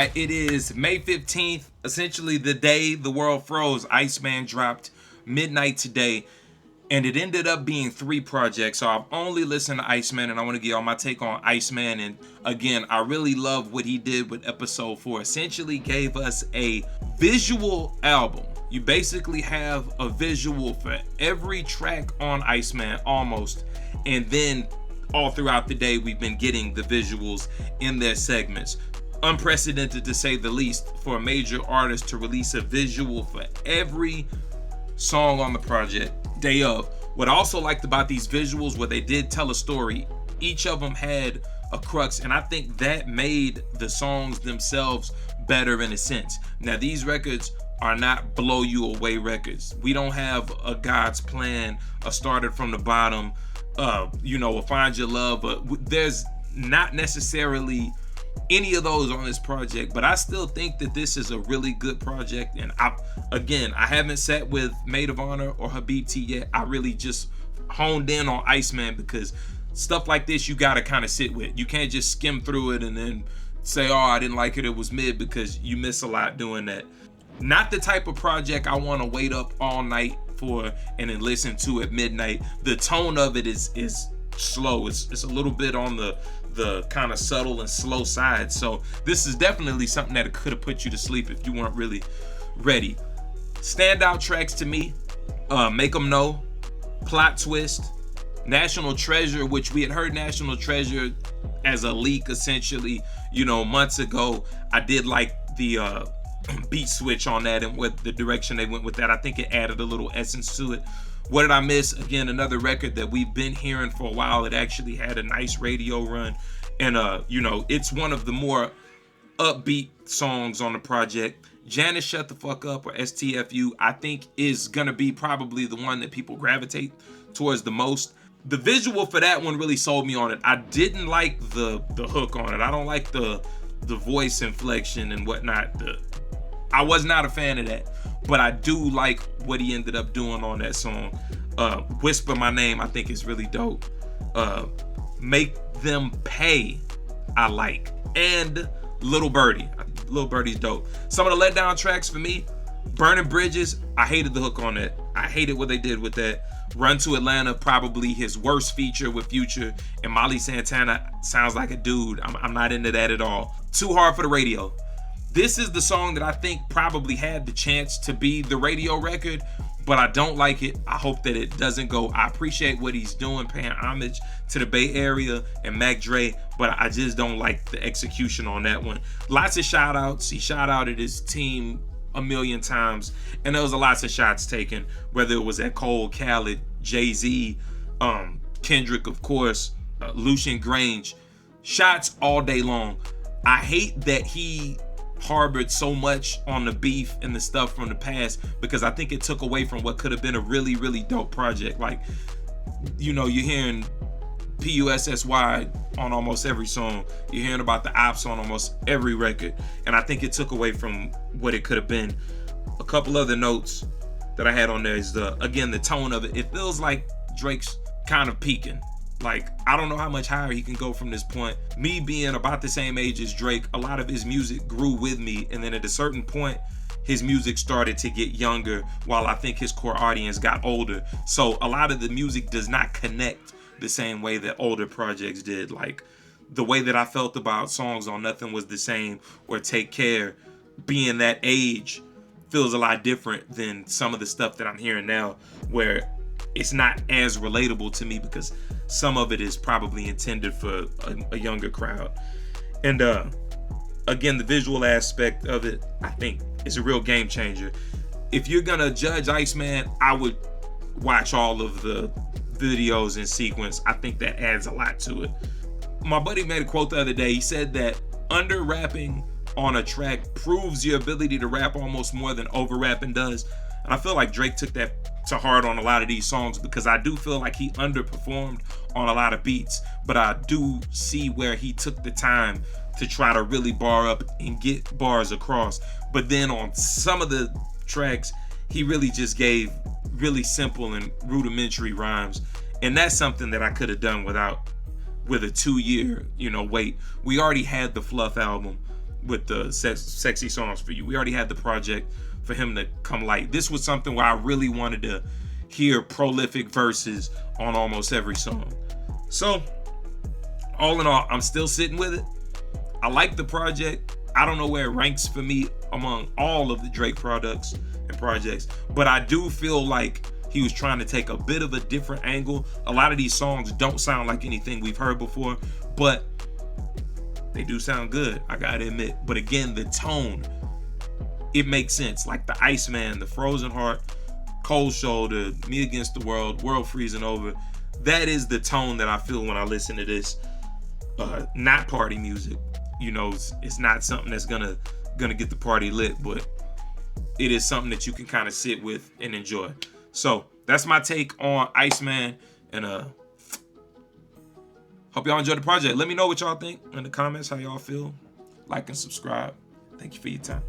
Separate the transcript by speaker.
Speaker 1: It is May 15th, essentially the day the world froze. Iceman dropped midnight today, and it ended up being 3 projects. So I've only listened to Iceman, and I want to give y'all my take on Iceman. And again, I really love what he did with episode 4. Essentially gave us a visual album. You basically have a visual for every track on Iceman almost, and then all throughout the day we've been getting the visuals in their segments. Unprecedented to say the least for a major artist to release a visual for every song on the project day of. What I also liked about these visuals, where they did tell a story, each of them had a crux, and I think that made the songs themselves better in a sense. Now, these records are not blow you away records. We don't have a God's Plan, a Started from the Bottom, a Find Your Love. There's not necessarily any of those on this project, but I still think that this is a really good project. And I haven't sat with Maid of Honor or Habibti yet. I really just honed in on Iceman, because stuff like this you gotta kind of sit with. You can't just skim through it and then say, oh, I didn't like it, it was mid, because you miss a lot doing that. Not the type of project I want to wait up all night for and then listen to at midnight. The tone of it is slow. It's a little bit on the kind of subtle and slow side. So this is definitely something that could have put you to sleep if you weren't really ready. Standout tracks to me, Make 'Em Know, Plot Twist, National Treasure, which we had heard National Treasure as a leak essentially, months ago. I did like the beat switch on that and what the direction they went with that. I think it added a little essence to it. What did I miss? Again, another record that we've been hearing for a while. It actually had a nice radio run, and it's one of the more upbeat songs on the project. Janice Shut the Fuck Up, or STFU, I think is gonna be probably the one that people gravitate towards the most. The visual for that one really sold me on it. I didn't like the hook on it. I don't like the voice inflection and whatnot. I was not a fan of that, but I do like what he ended up doing on that song. Whisper My Name, I think is really dope. Make Them Pay, I like. And Little Birdie. Little Birdie's dope. Some of the letdown tracks for me, Burning Bridges, I hated the hook on that. I hated what they did with that. Run to Atlanta, probably his worst feature with Future. And Molly Santana sounds like a dude. I'm not into that at all. Too Hard for the Radio. This is the song that I think probably had the chance to be the radio record, but I don't like it. I hope that it doesn't go. I appreciate what he's doing, paying homage to the Bay Area and Mac Dre, but I just don't like the execution on that one. Lots of shout outs. He shout outed his team a million times, and there was lots of shots taken, whether it was at Cole, Khaled, Jay-Z, Kendrick, of course, Lucian Grange. Shots all day long. I hate that he harbored so much on the beef and the stuff from the past, because I think it took away from what could have been a really, really dope project. Like, you're hearing PUSSY on almost every song. You're hearing about the ops on almost every record. And I think it took away from what it could have been. A couple other notes that I had on there is the tone of it. It feels like Drake's kind of peaking. Like, I don't know how much higher he can go from this point. Me being about the same age as Drake, a lot of his music grew with me, and then at a certain point, his music started to get younger, while I think his core audience got older. So a lot of the music does not connect the same way that older projects did. Like, the way that I felt about songs on Nothing Was the Same or Take Care, being that age, feels a lot different than some of the stuff that I'm hearing now, where it's not as relatable to me, because some of it is probably intended for a younger crowd. And again, the visual aspect of it, I think, is a real game changer. If you're gonna judge Iceman, I would watch all of the videos in sequence. I think that adds a lot to it. My buddy made a quote the other day. He said that under rapping on a track proves your ability to rap almost more than over rapping does. And I feel like Drake took that to heart on a lot of these songs, because I do feel like he underperformed on a lot of beats, but I do see where he took the time to try to really bar up and get bars across. But then on some of the tracks, he really just gave really simple and rudimentary rhymes. And that's something that I could have done with a 2-year, wait. We already had the Fluff album. with the sexy songs for you. We already had the project for him to come light. This was something where I really wanted to hear prolific verses on almost every song. So, all in all, I'm still sitting with it. I like the project. I don't know where it ranks for me among all of the Drake products and projects, but I do feel like he was trying to take a bit of a different angle. A lot of these songs don't sound like anything we've heard before, but they do sound good, I gotta admit. But again, the tone, it makes sense. Like the Iceman, the Frozen Heart, Cold Shoulder, Me Against the World, World Freezing Over. That is the tone that I feel when I listen to this. Not party music. You know, it's not something that's gonna get the party lit, but it is something that you can kind of sit with and enjoy. So that's my take on Iceman, and hope y'all enjoyed the project. Let me know what y'all think in the comments, how y'all feel. Like and subscribe. Thank you for your time.